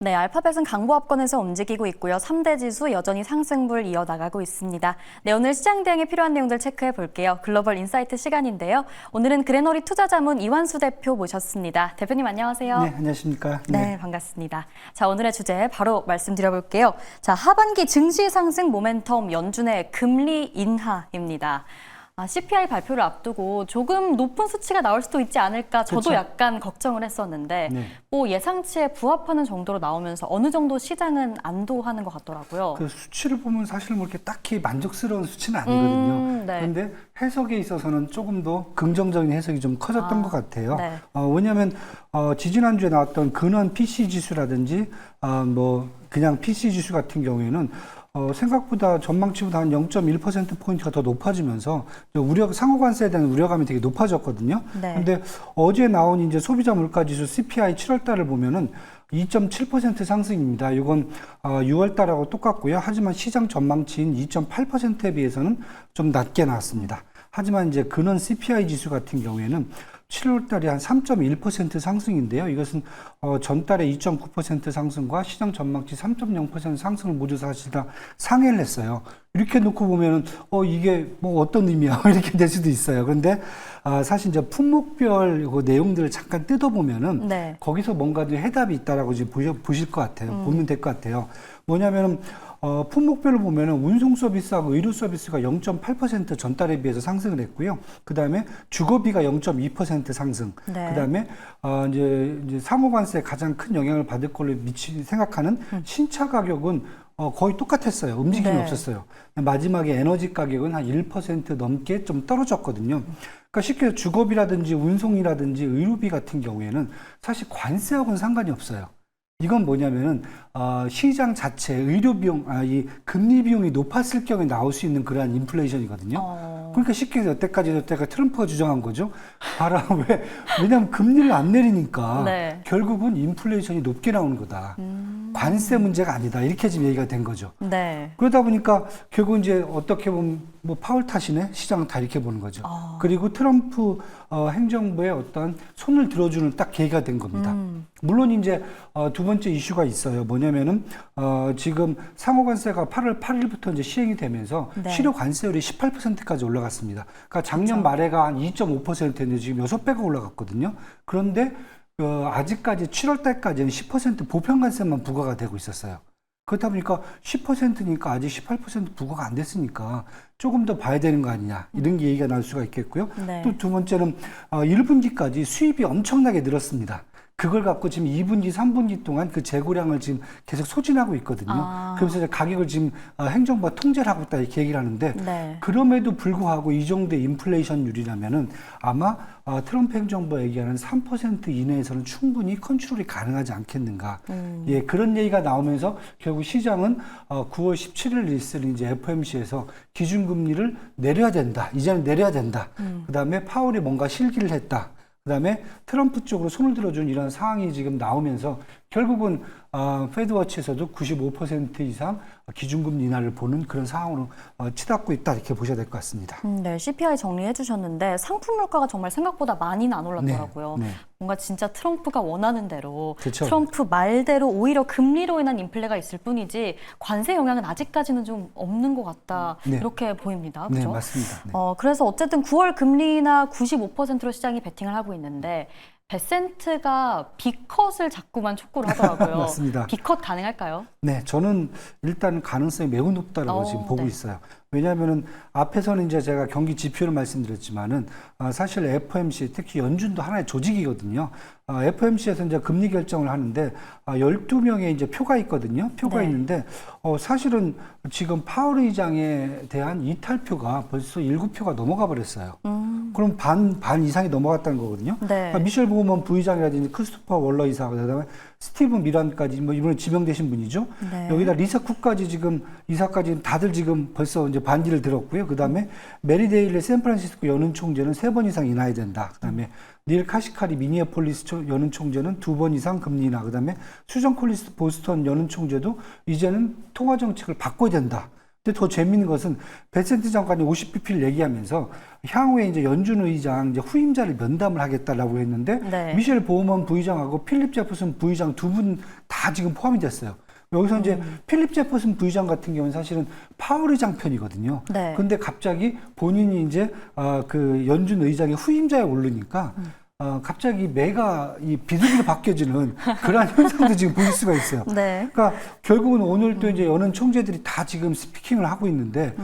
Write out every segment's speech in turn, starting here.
네, 알파벳은 강보합권에서 움직이고 있고요. 3대 지수 여전히 상승불 이어나가고 있습니다. 네, 오늘 시장 대응에 필요한 내용들 체크해 볼게요. 글로벌 인사이트 시간인데요. 오늘은 그레너리 투자자문 이완수 대표 모셨습니다. 대표님 안녕하세요. 네, 안녕하십니까. 네, 반갑습니다. 자, 오늘의 주제 바로 말씀드려 볼게요. 자, 하반기 증시 상승 모멘텀 연준의 금리 인하입니다. CPI 발표를 앞두고 조금 높은 수치가 나올 수도 있지 않을까 저도 그렇죠. 약간 걱정을 했었는데 네. 뭐 예상치에 부합하는 정도로 나오면서 어느 정도 시장은 안도하는 것 같더라고요. 그 수치를 보면 사실 뭐 이렇게 딱히 만족스러운 수치는 아니거든요. 네. 그런데 해석에 있어서는 조금 더 긍정적인 해석이 좀 커졌던 것 같아요. 네. 왜냐하면 지지난주에 나왔던 근원 PC 지수라든지 뭐 그냥 PC 지수 같은 경우에는 생각보다 전망치보다 한 0.1%포인트가 더 높아지면서 상호관세에 대한 우려감이 되게 높아졌거든요. 네. 근데 어제 나온 이제 소비자 물가 지수 CPI 7월 달을 보면은 2.7% 상승입니다. 이건 6월 달하고 똑같고요. 하지만 시장 전망치인 2.8%에 비해서는 좀 낮게 나왔습니다. 하지만 이제 근원 CPI 지수 같은 경우에는 7월 달에 한 3.1% 상승인데요. 이것은 전달의 2.9% 상승과 시장 전망치 3.0% 상승을 모두 사실 다 상회를 했어요. 이렇게 놓고 보면은 이게 뭐 어떤 의미야 이렇게 될 수도 있어요. 그런데 사실 이제 품목별 그 내용들을 잠깐 뜯어보면은 네. 거기서 뭔가 좀 해답이 있다라고 지금 보실 것 같아요. 보면 될 것 같아요. 뭐냐면은 품목별로 보면은 운송 서비스하고 의료 서비스가 0.8% 전달에 비해서 상승을 했고요. 그 다음에 주거비가 0.2% 상승. 네. 그 다음에 이제 상호관세에 가장 큰 영향을 받을 걸로 생각하는 신차 가격은 거의 똑같았어요. 움직임이 네. 없었어요. 마지막에 에너지 가격은 한 1% 넘게 좀 떨어졌거든요. 그러니까 쉽게 해서 주거비라든지 운송이라든지 의료비 같은 경우에는 사실 관세하고는 상관이 없어요. 이건 뭐냐면은 시장 자체 의료 비용, 이 금리 비용이 높았을 경우에 나올 수 있는 그러한 인플레이션이거든요. 그러니까 쉽게 해서 여태까지 트럼프가 주장한 거죠. 봐라, 왜냐하면 금리를 안 내리니까 네. 결국은 인플레이션이 높게 나오는 거다. 관세 문제가 아니다. 이렇게 지금 얘기가 된 거죠. 네. 그러다 보니까 결국 이제 어떻게 보면 뭐 파월 탓이네 시장은 다 이렇게 보는 거죠. 그리고 트럼프 행정부의 어떤 손을 들어주는 딱 계기가 된 겁니다. 물론 이제 두 번째 이슈가 있어요. 뭐냐면은 지금 상호관세가 8월 8일부터 이제 시행이 되면서 네. 실효 관세율이 18%까지 올라갔습니다. 그러니까 작년 말에가 한 2.5%였는데 지금 6배가 올라갔거든요. 그런데 아직까지 7월 달까지는 10% 보편관세만 부과가 되고 있었어요. 그렇다 보니까 10%니까 아직 18% 부과가 안 됐으니까 조금 더 봐야 되는 거 아니냐 이런 게 얘기가 나올 수가 있겠고요. 네. 또 두 번째는 1분기까지 수입이 엄청나게 늘었습니다. 그걸 갖고 지금 2분기, 3분기 동안 그 재고량을 지금 계속 소진하고 있거든요. 그래서 이제 가격을 지금 행정부가 통제를 하고 있다 이렇게 얘기를 하는데 네. 그럼에도 불구하고 이 정도의 인플레이션율이라면은 아마 트럼프 행정부가 얘기하는 3% 이내에서는 충분히 컨트롤이 가능하지 않겠는가. 예, 그런 얘기가 나오면서 결국 시장은 9월 17일 있을 이제 FOMC에서 기준금리를 내려야 된다. 이제는 내려야 된다. 그 다음에 파월이 뭔가 실기를 했다. 그 다음에 트럼프 쪽으로 손을 들어준 이런 상황이 지금 나오면서 결국은 페드워치에서도 95% 이상 기준금리 인하를 보는 그런 상황으로 치닫고 있다 이렇게 보셔야 될 것 같습니다. 네, CPI 정리해 주셨는데 상품 물가가 정말 생각보다 많이는 안 올랐더라고요. 네. 뭔가 진짜 트럼프가 원하는 대로 그렇죠. 트럼프 말대로 오히려 금리로 인한 인플레가 있을 뿐이지 관세 영향은 아직까지는 좀 없는 것 같다. 네. 이렇게 보입니다. 네, 그렇죠? 맞습니다. 네. 그래서 어쨌든 9월 금리나 95%로 시장이 베팅을 하고 있는데 베센트가 B컷을 자꾸만 촉구를 하더라고요. 맞습니다. B컷 가능할까요? 네, 저는 일단 가능성이 매우 높다라고 지금 보고 네. 있어요. 왜냐하면은 앞에서는 이제 제가 경기 지표를 말씀드렸지만은 사실 FOMC 특히 연준도 하나의 조직이거든요. FOMC에서 이제 금리 결정을 하는데 12명의 이제 표가 있거든요. 표가 네. 있는데 사실은 지금 파월 의장에 대한 이탈표가 벌써 7표가 넘어가 버렸어요. 그럼 반 이상이 넘어갔다는 거거든요. 네. 그러니까 미셸 보우먼 부의장이라든지 크리스토퍼 월러 이사, 그다음에 스티븐 미란까지 뭐 이번에 지명되신 분이죠. 네. 여기다 리사 쿡까지 지금 이사까지 다들 지금 벌써 이제 반기를 들었고요. 그다음에 메리 데일리 샌프란시스코 연은 총재는 3번 이상 인하해야 된다. 그다음에 닐 카시카리 미니애폴리스 연은 총재는 2번 이상 금리 인하. 그다음에 수전 콜리스 보스턴 연은 총재도 이제는 통화 정책을 바꿔야 된다. 근데 더 재밌는 것은 베센트 장관이 50bp를 얘기하면서 향후에 이제 연준 의장 이제 후임자를 면담을 하겠다라고 했는데 네. 미셸 보우먼 부의장하고 필립 제퍼슨 부의장 두 분 다 지금 포함이 됐어요. 여기서 이제 필립 제퍼슨 부의장 같은 경우는 사실은 파월 의장 편이거든요. 네. 근데 갑자기 본인이 이제 그 연준 의장의 후임자에 오르니까 갑자기 매가 이 비둘기로 바뀌어지는 그러한 현상도 지금 보일 수가 있어요. 네. 그러니까 결국은 오늘 또 이제 연은 총재들이 다 지금 스피킹을 하고 있는데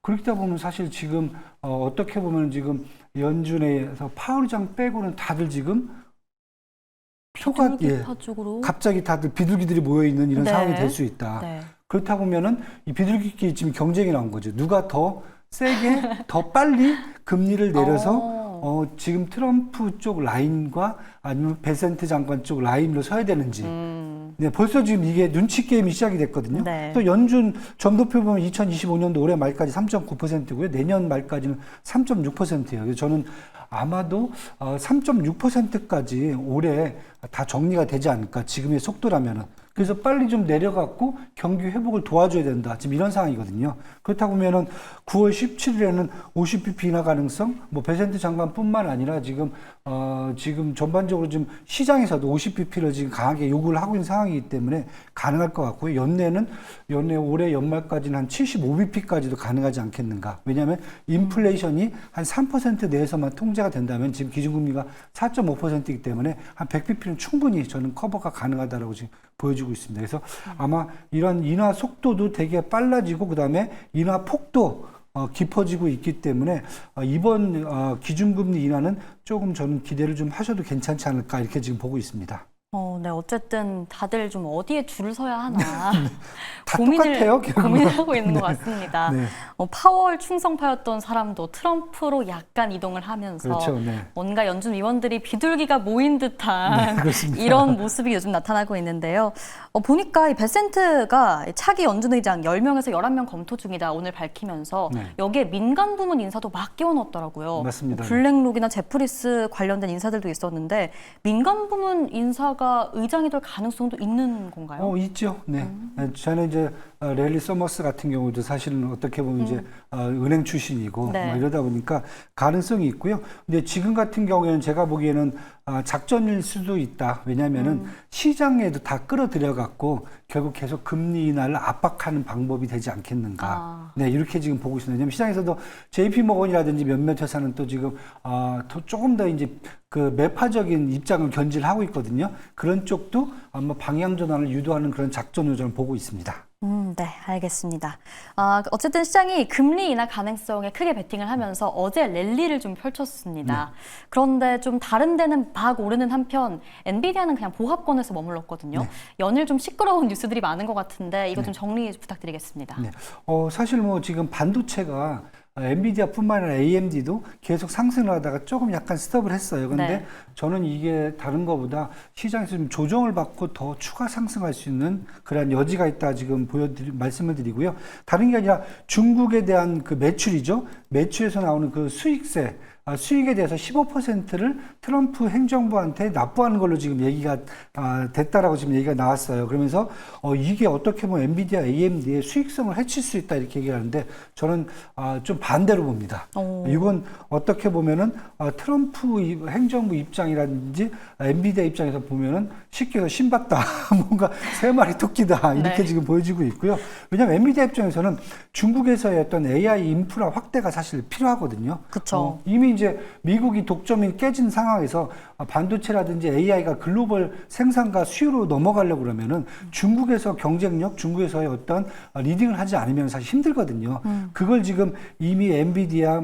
그렇다 보면 사실 지금 어떻게 보면 지금 연준에서 파월 의장 빼고는 다들 지금 표가 비둘기파 쪽으로. 갑자기 다들 비둘기들이 모여 있는 이런 네. 상황이 될 수 있다. 네. 그렇다 보면은 이 비둘기끼리 지금 경쟁이 나온 거죠. 누가 더 세게 더 빨리 금리를 내려서 지금 트럼프 쪽 라인과 아니면 베센트 장관 쪽 라인으로 서야 되는지. 네, 벌써 지금 이게 눈치 게임이 시작이 됐거든요. 네. 또 연준 점도표 보면 2025년도 올해 말까지 3.9%고요. 내년 말까지는 3.6%예요. 그래서 저는 아마도 3.6%까지 올해 다 정리가 되지 않을까, 지금의 속도라면은. 그래서 빨리 좀 내려갖고 경기 회복을 도와줘야 된다. 지금 이런 상황이거든요. 그렇다고 보면은 9월 17일에는 50bp 인하 가능성, 뭐 베센트 장관뿐만 아니라 지금 지금 전반적으로 지금 시장에서도 50bp를 지금 강하게 요구를 하고 있는 상황이기 때문에 가능할 것 같고요. 연내 올해 연말까지는 한 75bp까지도 가능하지 않겠는가. 왜냐하면 인플레이션이 한 3% 내에서만 통제가 된다면 지금 기준금리가 4.5%이기 때문에 한 100bp는 충분히 저는 커버가 가능하다라고 지금 보여주고 있습니다. 그래서 아마 이런 인하 속도도 되게 빨라지고 그다음에 인하 폭도 깊어지고 있기 때문에 이번 기준금리 인하는 조금 저는 기대를 좀 하셔도 괜찮지 않을까 이렇게 지금 보고 있습니다. 네. 어쨌든 다들 좀 어디에 줄을 서야 하나 다 똑같아요, 결국은. 고민하고 있는 것 같습니다. 네. 파월 충성파였던 사람도 트럼프로 약간 이동을 하면서 그렇죠. 네. 뭔가 연준 위원들이 비둘기가 모인 듯한 그렇습니다. 이런 모습이 요즘 나타나고 있는데요. 보니까 이 베센트가 차기 연준 의장 10명에서 11명 검토 중이다 오늘 밝히면서 네. 여기에 민간 부문 인사도 막 끼워 넣었더라고요. 맞습니다. 블랙록이나 제프리스 관련된 인사들도 있었는데 민간 부문 인사가 의장이 될 가능성도 있는 건가요? 있죠. 네. 저는 이제 랠리 서머스 같은 경우도 사실은 어떻게 보면 이제 은행 출신이고 네. 뭐 이러다 보니까 가능성이 있고요. 근데 지금 같은 경우에는 제가 보기에는 작전일 수도 있다. 왜냐하면은 시장에도 다 끌어들여 갖고 결국 계속 금리 인하를 압박하는 방법이 되지 않겠는가. 네, 이렇게 지금 보고 있습니다. 왜냐하면 시장에서도 JP 모건이라든지 몇몇 회사는 또 지금 조금 더 이제 그 매파적인 입장을 견지를 하고 있거든요. 그런 쪽도 아마 방향 전환을 유도하는 그런 작전으로 저는 보고 있습니다. 네, 알겠습니다. 어쨌든 시장이 금리 인하 가능성에 크게 베팅을 하면서 어제 랠리를 좀 펼쳤습니다. 그런데 좀 다른 데는 막 오르는 한편 엔비디아는 그냥 보합권에서 머물렀거든요. 연일 좀 시끄러운 뉴스들이 많은 것 같은데 이거 좀 정리 부탁드리겠습니다. 네. 사실 뭐 지금 반도체가 엔비디아뿐만 아니라 AMD도 계속 상승을 하다가 조금 약간 스톱을 했어요. 근데 네. 저는 이게 다른 것보다 시장에서 좀 조정을 받고 더 추가 상승할 수 있는 그런 여지가 있다 지금 말씀을 드리고요. 다른 게 아니라 중국에 대한 그 매출이죠. 매출에서 나오는 그 수익세, 수익에 대해서 15%를 트럼프 행정부한테 납부하는 걸로 지금 얘기가 됐다라고 지금 얘기가 나왔어요. 그러면서 이게 어떻게 보면 엔비디아, AMD의 수익성을 해칠 수 있다 이렇게 얘기를 하는데 저는 좀 반대로 봅니다. 이건 어떻게 보면은 트럼프 행정부 입장이라든지 엔비디아 입장에서 보면은 쉽게 해서 신봤다, 뭔가 세 마리 토끼다 이렇게 네. 지금 보여지고 있고요. 왜냐하면 엔비디아 입장에서는 중국에서의 어떤 AI 인프라 확대가 사실 필요하거든요. 그렇죠. 이미 이제 미국이 독점이 깨진 상황에서 반도체라든지 AI가 글로벌 생산과 수요로 넘어가려고 그러면은 중국에서 경쟁력, 중국에서의 어떤 리딩을 하지 않으면 사실 힘들거든요. 그걸 지금 이미 엔비디아,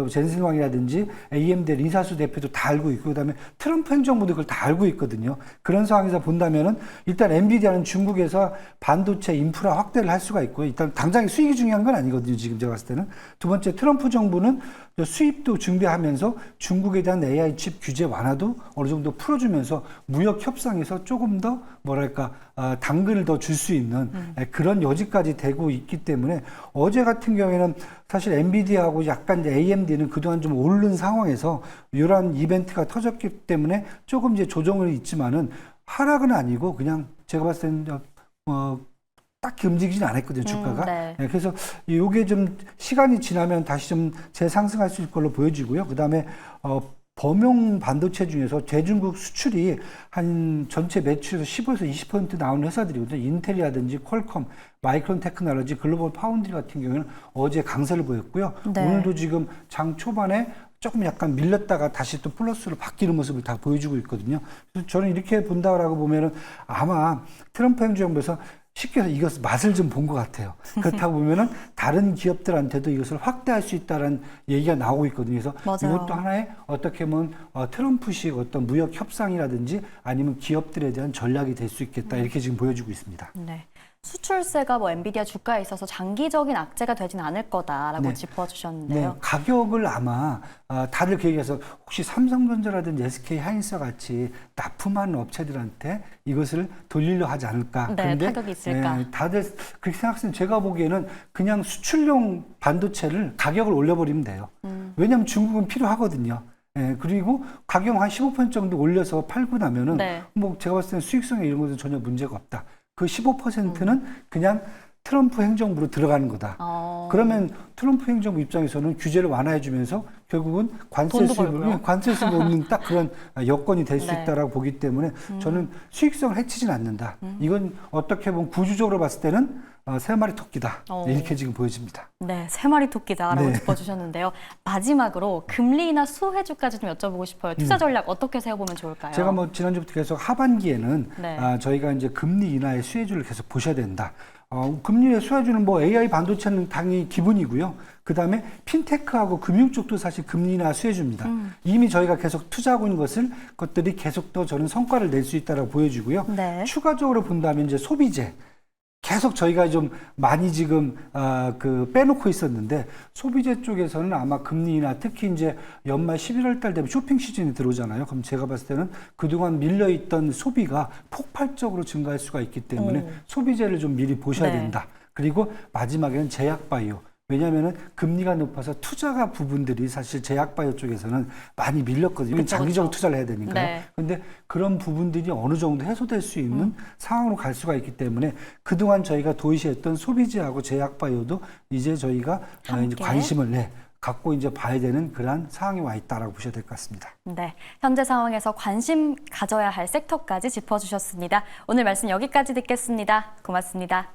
젠슨왕이라든지 AMD 리사수 대표도 다 알고 있고 그다음에 트럼프 행정부도 그걸 다 알고 있거든요. 그런 상황에서 본다면은 일단 엔비디아는 중국에서 반도체 인프라 확대를 할 수가 있고요. 일단 당장의 수익이 중요한 건 아니거든요. 지금 제가 봤을 때는. 두 번째, 트럼프 정부는 수입도 준비하면서 중국에 대한 AI 칩 규제 완화도 어느 정도 풀어주면서 무역 협상에서 조금 더 뭐랄까 당근을 더 줄 수 있는 그런 여지까지 되고 있기 때문에 어제 같은 경우에는 사실 엔비디아하고 약간 이제 AMD는 그동안 좀 오른 상황에서 이러한 이벤트가 터졌기 때문에 조금 이제 조정을 있지만은 하락은 아니고 그냥 제가 봤을 때는 딱히 움직이진 않았거든요, 주가가. 네. 예, 그래서 이게 좀 시간이 지나면 다시 좀 재상승할 수 있을 걸로 보여지고요. 그다음에 범용 반도체 중에서 대중국 수출이 한 전체 매출에서 15에서 20% 나오는 회사들이거든요. 인텔이라든지 퀄컴, 마이크론 테크놀로지, 글로벌 파운드리 같은 경우에는 어제 강세를 보였고요. 네. 오늘도 지금 장 초반에 조금 약간 밀렸다가 다시 또 플러스로 바뀌는 모습을 다 보여주고 있거든요. 그래서 저는 이렇게 본다라고 보면은 아마 트럼프 행정부에서 쉽게 해서 이것을 맛을 좀 본 것 같아요. 그렇다고 보면은 다른 기업들한테도 이것을 확대할 수 있다는 얘기가 나오고 있거든요. 그래서 맞아요. 이것도 하나의 어떻게 보면 트럼프식 어떤 무역 협상이라든지 아니면 기업들에 대한 전략이 될 수 있겠다 이렇게 지금 보여주고 있습니다. 네. 수출세가 뭐 엔비디아 주가에 있어서 장기적인 악재가 되진 않을 거다라고 네. 짚어주셨는데요. 네, 가격을 아마 다들 그 얘기해서 혹시 삼성전자라든지 SK 하이닉스 같이 납품하는 업체들한테 이것을 돌리려 하지 않을까? 네, 근데, 타격이 있을까? 다들 그렇게 생각하시면 제가 보기에는 그냥 수출용 반도체를 가격을 올려버리면 돼요. 왜냐하면 중국은 필요하거든요. 예, 그리고 가격 한 15% 정도 올려서 팔고 나면은 네. 뭐 제가 봤을 때는 수익성에 이런 것은 전혀 문제가 없다. 그 15%는 그냥 트럼프 행정부로 들어가는 거다. 그러면 트럼프 행정부 입장에서는 규제를 완화해주면서 결국은 관세 수입을 얻는 딱 그런 여건이 될 수 네. 있다라고 보기 때문에 저는 수익성을 해치진 않는다. 이건 어떻게 보면 구조적으로 봤을 때는 세 마리 토끼다. 이렇게 지금 보여집니다. 네, 세 마리 토끼다라고 네. 짚어주셨는데요. 마지막으로 금리나 수혜주까지 좀 여쭤보고 싶어요. 투자 전략 어떻게 세워보면 좋을까요? 제가 뭐 지난주부터 계속 하반기에는 네. 저희가 이제 금리 인하의 수혜주를 계속 보셔야 된다. 금리의 수혜주는 뭐 AI 반도체는 당연히 기본이고요. 그 다음에 핀테크하고 금융 쪽도 사실 금리 인하 수혜주입니다. 이미 저희가 계속 투자하고 있는 것들이 계속 더 저는 성과를 낼 수 있다고 보여지고요. 네. 추가적으로 본다면 이제 소비재. 계속 저희가 좀 많이 지금 빼놓고 있었는데 소비재 쪽에서는 아마 금리나 특히 이제 연말 11월 달 되면 쇼핑 시즌이 들어오잖아요. 그럼 제가 봤을 때는 그동안 밀려있던 소비가 폭발적으로 증가할 수가 있기 때문에 소비재를 좀 미리 보셔야 네. 된다. 그리고 마지막에는 제약바이오. 왜냐하면 금리가 높아서 투자가 부분들이 사실 제약바이오 쪽에서는 많이 밀렸거든요. 그쵸, 장기적으로 그쵸. 투자를 해야 되니까요. 네. 근데 그런 부분들이 어느 정도 해소될 수 있는 상황으로 갈 수가 있기 때문에 그동안 저희가 도외시했던 소비재하고 제약바이오도 이제 저희가 이제 관심을 갖고 이제 봐야 되는 그러한 상황에 와 있다라고 보셔야 될 것 같습니다. 네, 현재 상황에서 관심 가져야 할 섹터까지 짚어주셨습니다. 오늘 말씀 여기까지 듣겠습니다. 고맙습니다.